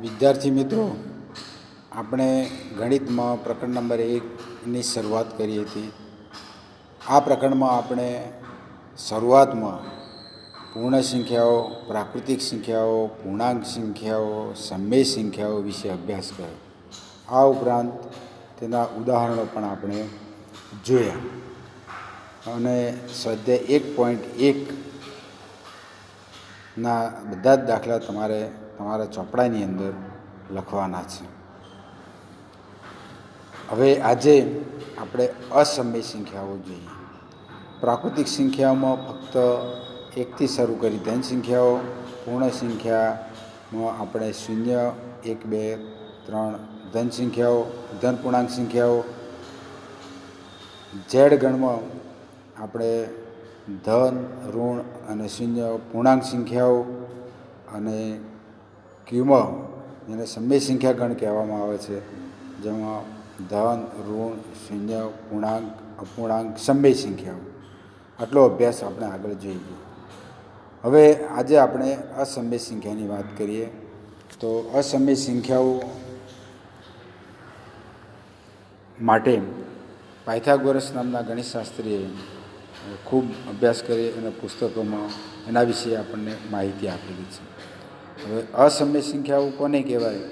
વિદ્યાર્થી મિત્રો, આપણે ગણિતમાં પ્રકરણ નંબર 1ની શરૂઆત કરી હતી. આ પ્રકરણમાં આપણે શરૂઆતમાં પૂર્ણ સંખ્યાઓ, પ્રાકૃતિક સંખ્યાઓ, પૂર્ણાંક સંખ્યાઓ, સમય સંખ્યાઓ વિશે અભ્યાસ કર્યો. આ ઉપરાંત તેના ઉદાહરણો પણ આપણે જોયા અને સ્વાધ્યાય 1.1ના બધા જ દાખલા તમારા ચોપડાની અંદર લખવાના છે. હવે આજે આપણે અસમય સંખ્યાઓ જોઈએ. પ્રાકૃતિક સંખ્યાઓમાં ફક્ત 1થી શરૂ કરી ધન સંખ્યાઓ, પૂર્ણ સંખ્યામાં આપણે 0, 1, 2, 3 ધન સંખ્યાઓ, ધન પૂર્ણાંક સંખ્યાઓ. ઝેડ ગણમાં આપણે ધન, ઋણ અને 0 પૂર્ણાંક સંખ્યાઓ, અને ક્યુમાં જેને સમય સંખ્યા ગણ કહેવામાં આવે છે, જેમાં ધન, ઋણ, 0 પૂર્ણાંક, અપૂર્ણાંક, સમય સંખ્યાઓ. આટલો અભ્યાસ આપણે આગળ જોઈએ. હવે આજે આપણે અસમય સંખ્યાની વાત કરીએ. તો અસમય સંખ્યાઓ માટે પાયથાગોરસ નામના ગણિતશાસ્ત્રીએ ખૂબ અભ્યાસ કરી અને પુસ્તકોમાં એના વિશે આપણને માહિતી આપેલી છે. હવે અસમય સંખ્યાઓ કોને કહેવાય?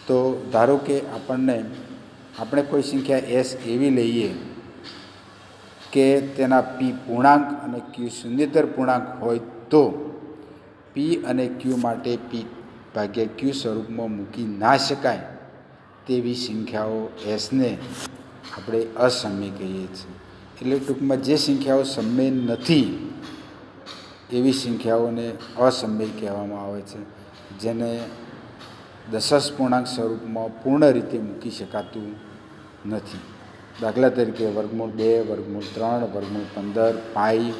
તો ધારો કે આપણે કોઈ સંખ્યા એસ એવી લઈએ કે તેના પી પૂર્ણાંક અને ક્યુ શૂન્યતર પૂર્ણાંક હોય, તો પી અને ક્યુ માટે પી ભાગ્યા ક્યુ સ્વરૂપમાં મૂકી ના શકાય તેવી સંખ્યાઓ એસને આપણે અસમય કહીએ છીએ. એટલે ટૂંકમાં જે સંખ્યાઓ સમય નથી એવી સંખ્યાઓને અસમય કહેવામાં આવે છે, જેને દશાંશ પૂર્ણાંક સ્વરૂપમાં પૂર્ણ રીતે મૂકી શકાતું નથી. દાખલા તરીકે વર્ગમૂળ 2, વર્ગમૂળ 3, વર્ગમૂળ 15, પાઈ,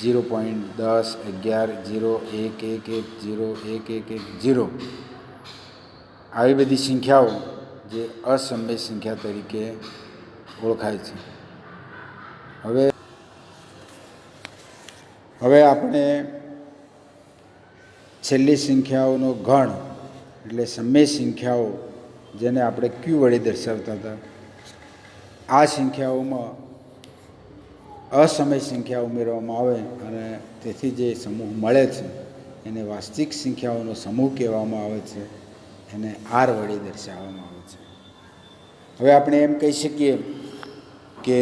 0.10, 11, 0, 1, 1, 1, 0, 1, 1, 1, 0 આવી બધી સંખ્યાઓ જે અસમય સંખ્યા તરીકે ઓળખાય છે. હવે આપણે છેલ્લી સંખ્યાઓનો ગણ એટલે સમય સંખ્યાઓ, જેને આપણે ક્યુ વડે દર્શાવતા હતા, આ સંખ્યાઓમાં અસમય સંખ્યા ઉમેરવામાં આવે અને તેથી જે સમૂહ મળે છે એને વાસ્તવિક સંખ્યાઓનો સમૂહ કહેવામાં આવે છે. એને આર વડે દર્શાવવામાં આવે છે. હવે આપણે એમ કહી શકીએ કે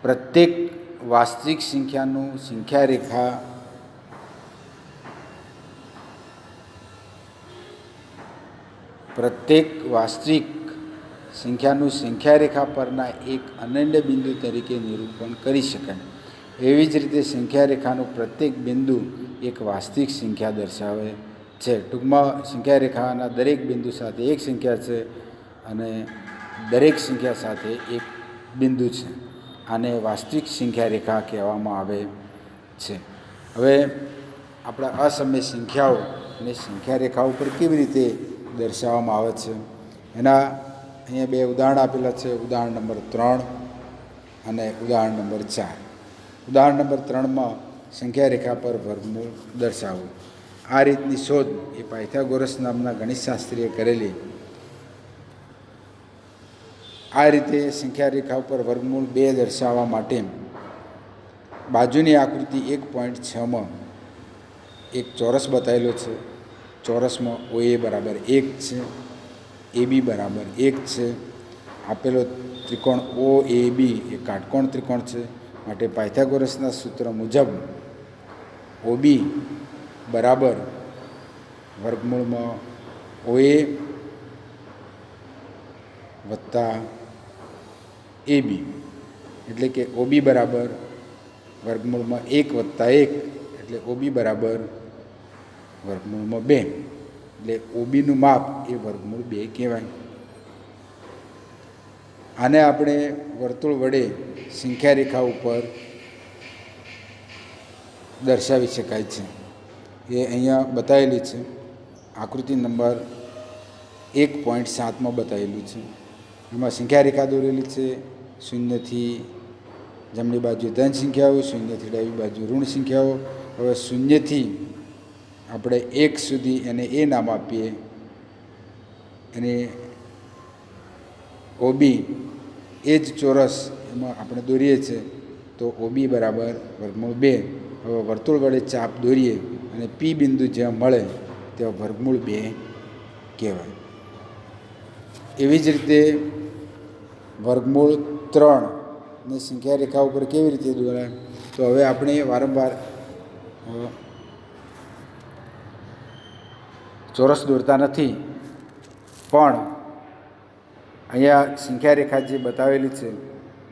પ્રત્યેક વાસ્તવિક સંખ્યાનું સંખ્યા રેખા પરના એક અનન્ય બિંદુ તરીકે નિરૂપણ કરી શકાય. એવી જ રીતે સંખ્યા રેખાનું પ્રત્યેક બિંદુ એક વાસ્તવિક સંખ્યા દર્શાવે છે. ટૂંકમાં સંખ્યા રેખાના દરેક બિંદુ સાથે એક સંખ્યા છે અને દરેક સંખ્યા સાથે એક બિંદુ છે. આને વાસ્તવિક સંખ્યા રેખા કહેવામાં આવે છે. હવે આપણા અસમય સંખ્યાઓ અને સંખ્યા રેખા ઉપર કેવી રીતે દર્શાવવામાં આવે છે, એના અહીંયા 2 ઉદાહરણ આપેલા છે. ઉદાહરણ નંબર 3 અને ઉદાહરણ નંબર 4. ઉદાહરણ નંબર 3માં સંખ્યા રેખા પર વર્ગમૂળ દર્શાવવું. આ રીતની શોધ એ પાયથાગોરસ નામના ગણિતશાસ્ત્રીએ કરેલી. આ રીતે સંખ્યા રેખા ઉપર વર્ગમૂળ 2 દર્શાવવા માટે બાજુની આકૃતિ 1.6માં એક ચોરસ બતાવેલો છે. ચોરસમાં OA બરાબર 1 છે, AB બરાબર 1 છે. આપેલો ત્રિકોણ OAB એ કાટકોણ ત્રિકોણ છે. માટે પાયથાગોરસના સૂત્ર મુજબ OB બરાબર વર્ગમૂળમાં OA વત્તા AB, એટલે કે OB બરાબર વર્ગમૂળમાં 1 વત્તા 1, એટલે OB બરાબર વર્ગમૂળમાં 2. એટલે OBનું માપ એ વર્ગમૂળ 2 કહેવાય. આને આપણે વર્તુળ વડે સંખ્યા રેખા ઉપર દર્શાવી શકાય છે. એ અહીંયા બતાવેલી છે. આકૃતિ નંબર 1.7માં બતાવેલું છે. એમાં સંખ્યા રેખા દોરેલી છે. 0થી જમણી બાજુ ધન સંખ્યાઓ, 0થી ડાબી બાજુ ઋણ સંખ્યાઓ. હવે 0થી આપણે 1 સુધી એને એ નામ આપીએ, અને ઓબી એ જ ચોરસ એમાં આપણે દોરીએ છીએ, તો ઓબી બરાબર વર્ગમૂળ 2. હવે વર્તુળ વડે ચાપ દોરીએ અને પી બિંદુ જ્યાં મળે ત્યાં વર્ગમૂળ 2 કહેવાય. એવી જ રીતે વર્ગમૂળ 3 ની સંખ્યા રેખા ઉપર કેવી રીતે દોરાય? તો હવે આપણે વારંવાર ચોરસ દોરતા નથી, પણ અહીંયા સંખ્યા રેખા જે બતાવેલી છે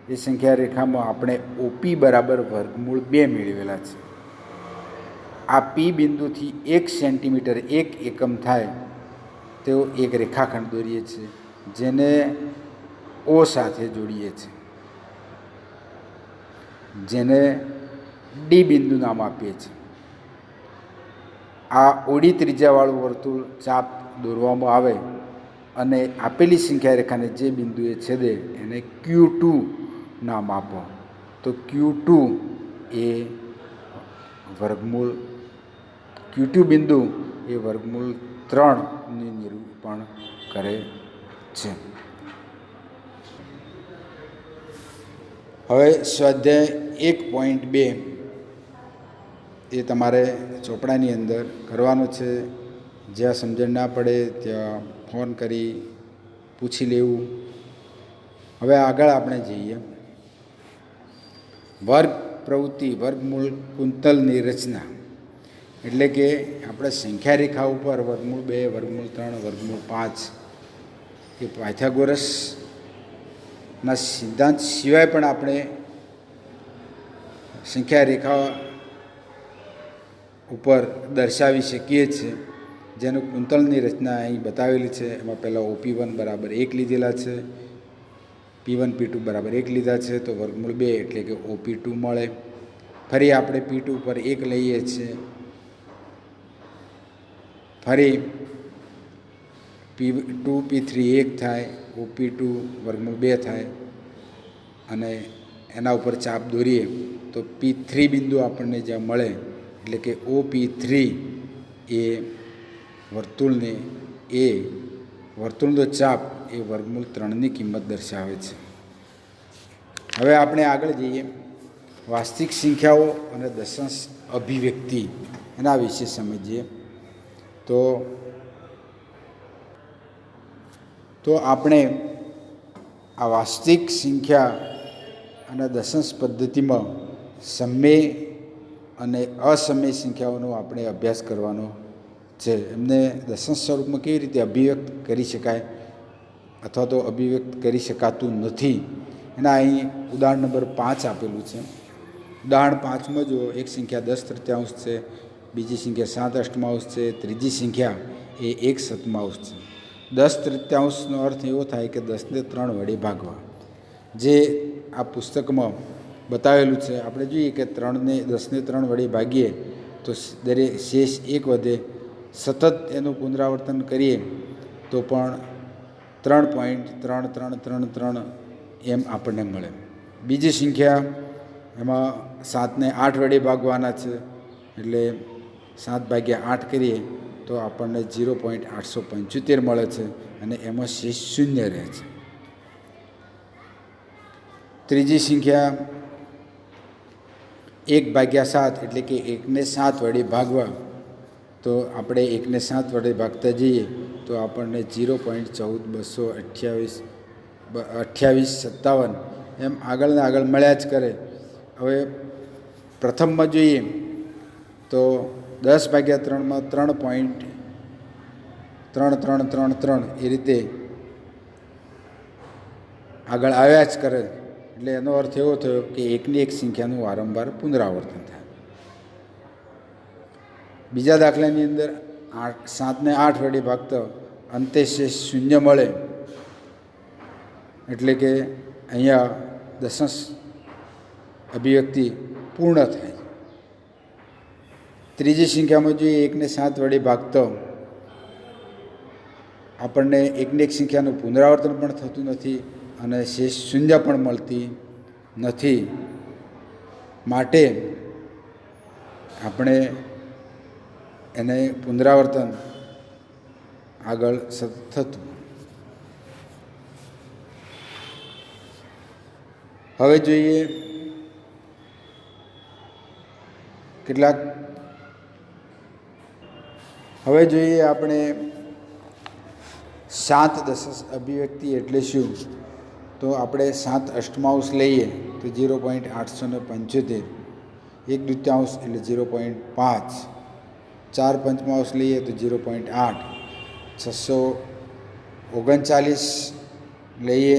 એ સંખ્યા રેખામાં આપણે ઓપી બરાબર વર્ગમૂળ 2 મેળવેલા છે. આ પી બિંદુથી 1 સેન્ટીમીટર 1 એકમ થાય તેવો એક રેખાખંડ દોરીએ છીએ, જેને ઓ સાથે જોડીએ છીએ, જેને ડી બિંદુ નામ આપીએ છીએ. આ ઓડી ત્રિજ્યાવાળું વર્તુળ ચાપ દોરવામાં આવે અને આપેલી સંખ્યા રેખાને જે બિંદુએ છેદે એને Q2 નામ આપો, તો Q2 એ વર્ગમૂળ Q2 બિંદુ એ વર્ગમૂળ 3નું નિરૂપણ કરે છે. હવે સ્વાધ્યાય 1.2 એ તમારે ચોપડાની અંદર કરવાનું છે. જ્યાં સમજણ ના પડે ત્યાં ફોન કરી પૂછી લેવું. હવે આગળ આપણે જઈએ. વર્ગ પ્રવૃત્તિ વર્ગમૂળ કુંતલની રચના, એટલે કે આપણે સંખ્યા રેખા ઉપર વર્ગમૂળ 2, વર્ગમૂળ 3, વર્ગમૂળ 5 એ પાયથાગોરસના સિદ્ધાંત સિવાય પણ આપણે સંખ્યા રેખા ઉપર દર્શાવી શકીએ છીએ, જેનું કુંતલની રચના અહીં બતાવેલી છે. એમાં પહેલાં OP1 બરાબર 1 લીધેલા છે, P1 P2 બરાબર 1 લીધા છે, તો વર્ગમૂળ 2 એટલે કે OP2 મળે. ફરી આપણે P2 ઉપર 1 લઈએ છીએ, ફરી P2 P3 1 થાય, OP2 વર્ગમૂળ 2 થાય, અને એના ઉપર ચાપ દોરીએ તો P3 બિંદુ આપણને જ્યાં મળે, એટલે કે OP3 એ વર્તુળનો ચાપ એ વર્ગમૂળ 3ની કિંમત દર્શાવે છે. હવે આપણે આગળ જઈએ. વાસ્તવિક સંખ્યાઓ અને દશાંશ અભિવ્યક્તિ એના વિશે સમજીએ. તો આપણે આ વાસ્તવિક સંખ્યા અને દશાંશ પદ્ધતિમાં સમય અને અસમય સંખ્યાઓનો આપણે અભ્યાસ કરવાનો છે. એમને દશાંશ સ્વરૂપમાં કેવી રીતે અભિવ્યક્ત કરી શકાય અથવા તો અભિવ્યક્ત કરી શકાતું નથી, એના અહીં ઉદાહરણ નંબર 5 આપેલું છે. ઉદાહરણ 5માં જો એક સંખ્યા 10/3 છે, બીજી સંખ્યા 7/8 છે, ત્રીજી સંખ્યા એ 1/7 છે. 10/3નો અર્થ એવો થાય કે 10ને 3 વડે ભાગવા, જે આ પુસ્તકમાં બતાવેલું છે. આપણે જોઈએ કે 10ને 3 વડે ભાગીએ તો દરેક શેષ 1 વધે. સતત એનું પુનરાવર્તન કરીએ તો પણ 3.3333 એમ આપણને મળે. બીજી સંખ્યા એમાં 7ને 8 વડે ભાગવાના છે, એટલે 7/8 કરીએ તો આપણને 0.875 મળે છે, અને એમાં શેષ 0 રહે છે. ત્રીજી સંખ્યા 1/7, એટલે કે 1ને 7 વડે ભાગવા, તો આપણે 1ને 7 વડે ભાગતા જઈએ તો આપણને 0.142857 એમ આગળને આગળ મળ્યા જ કરે. હવે પ્રથમમાં જોઈએ તો 10/3માં 3.3333 એ રીતે આગળ આવ્યા જ કરે. એટલે એનો અર્થ એવો થયો કે એકની એક સંખ્યાનું વારંવાર પુનરાવર્તન થાય. બીજા દાખલાની અંદર 7ને 8 વડે ભાગતા અંતે શેષ 0 મળે, એટલે કે અહીંયા દશાંશ અભિવ્યક્તિ પૂર્ણ થાય. ત્રીજી સંખ્યામાં જોઈએ 1ને 7 વડે ભાગતો આપણને એકની એક સંખ્યાનું પુનરાવર્તન પણ થતું નથી અને શેષ 0 પણ મળતી નથી. માટે આપણે એને પુનરાવર્તન આગળ સતત થતું. હવે જોઈએ આપણે શાંત દશક અભિવ્યક્તિ એટલે શું? તો આપણે 7 અષ્ટમાંશ લઈએ તો 0.875, 1/2 એટલે 0.5, 4 પંચમાંશ લઈએ તો 0.8, 639 લઈએ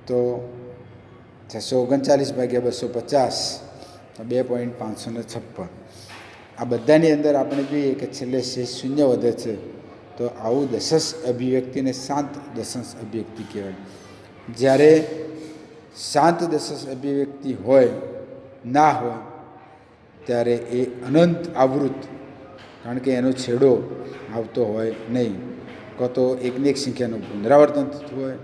તો 639 ભાગ્યા 250 તો 2.556. આ બધાની અંદર આપણે જોઈએ કે છેલ્લે શેષ શૂન્ય વધે છે. તો આવું દશક અભિવ્યક્તિને શાંત દશક અભિવ્યક્તિ કહેવાય. જ્યારે શાંત દશક અભિવ્યક્તિ ના હોય ત્યારે એ અનંત આવૃત, કારણ કે એનો છેડો આવતો હોય નહીં. કાં તો એકની એક સંખ્યાનું પુનરાવર્તન થતું હોય,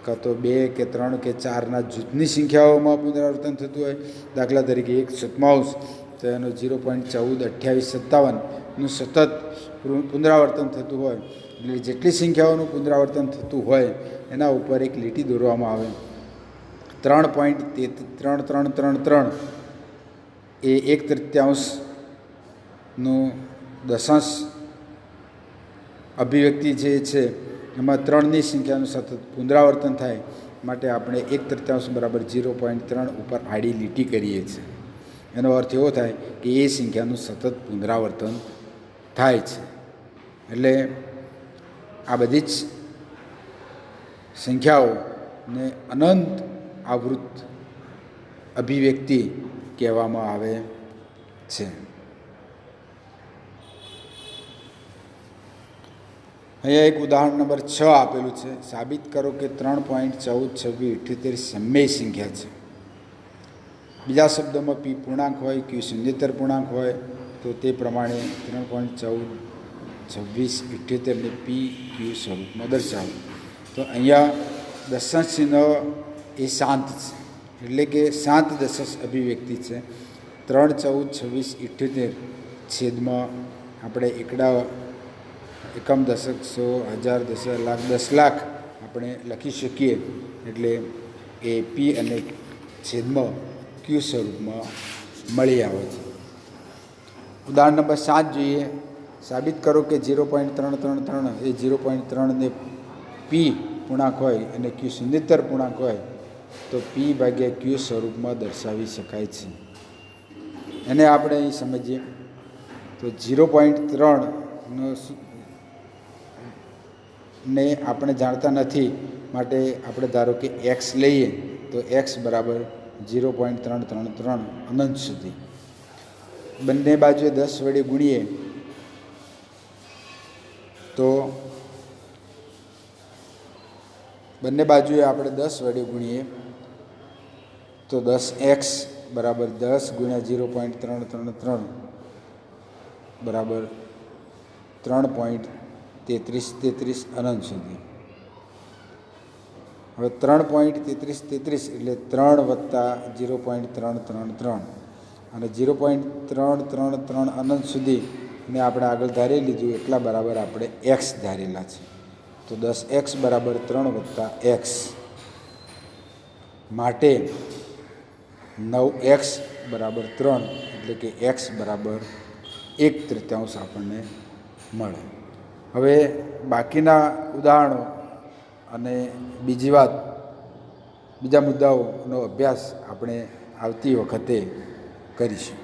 કાં તો 2 કે 3 કે 4ના જૂથની સંખ્યાઓમાં પુનરાવર્તન થતું હોય. દાખલા તરીકે 1/7 તો એનો 0.142857નું સતત પુનરાવર્તન થતું હોય. એટલે જેટલી સંખ્યાઓનું પુનરાવર્તન થતું હોય એના ઉપર એક લીટી દોરવામાં આવે. 3.3333 એ 1/3નું દશાંશ અભિવ્યક્તિ જે છે એમાં 3ની સંખ્યાનું સતત પુનરાવર્તન થાય માટે આપણે 1/3 બરાબર 0.3 ઉપર આડી લીટી કરીએ છીએ. એનો અર્થ એવો થાય કે એ સંખ્યાનું સતત પુનરાવર્તન થાય છે. એટલે આ બધી જ સંખ્યાઓને અનંત આવૃત અભિવ્યક્તિ કહેવામાં આવે છે. અહીંયા એક ઉદાહરણ નંબર 6 આપેલું છે. સાબિત કરો કે 3.142678 સમય સંખ્યા છે. બીજા શબ્દોમાં પી પૂર્ણાંક હોય, ક્યુ શૂન્યેતર પૂર્ણાંક હોય તો તે પ્રમાણે 3.142678ને પી ક્યુ સ્વરૂપમાં દર્શાવો. તો અહીંયા દશાંશ ચિહ્ન એ શાંત છે, એટલે કે શાંત દશાંશ અભિવ્યક્તિ છે. 3.142678 છેદમાં આપણે એકમ, દશક, 100, 1000, 10,000, લાખ, 10 લાખ આપણે લખી શકીએ. એટલે એ પી અને છેદમાં ક્યુ સ્વરૂપમાં મળી આવે છે. ઉદાહરણ નંબર 7 જોઈએ. સાબિત કરો કે 0.333 એ 0.3 ને પી પૂર્ણાંક હોય અને ક્યુ શૂન્યેતર પૂર્ણાંક હોય તો પી ભાગ્યા ક્યુ સ્વરૂપમાં દર્શાવી શકાય છે. એને આપણે અહીં સમજીએ તો 0.3 ને આપણે જાણતા નથી માટે આપણે ધારો કે એક્સ લઈએ તો એક્સ બરાબર 0.333 અનંત સુધી. બંને બાજુએ 10 વડે ગુણીએ તો બંને બાજુએ આપણે 10 વડે ગુણીએ તો 10x બરાબર 10 ગુણ્યા 0.333 બરાબર 3.3333 અનંત સુધી. હવે 3.3333 એટલે 3 વત્તા 0.333 અને 0.333 અનંત સુધી ને આપણે આગળ ધારી લીધું એટલા બરાબર આપણે એક્સ ધારેલા છે. તો 10x બરાબર 3 વત્તા એક્સ માટે 9x બરાબર 3 એટલે કે એક્સ બરાબર 1/3 આપણને મળે. હવે બાકીના ઉદાહરણો અને બીજા મુદ્દાઓનો અભ્યાસ આપણે આવતી વખતે કરીશું.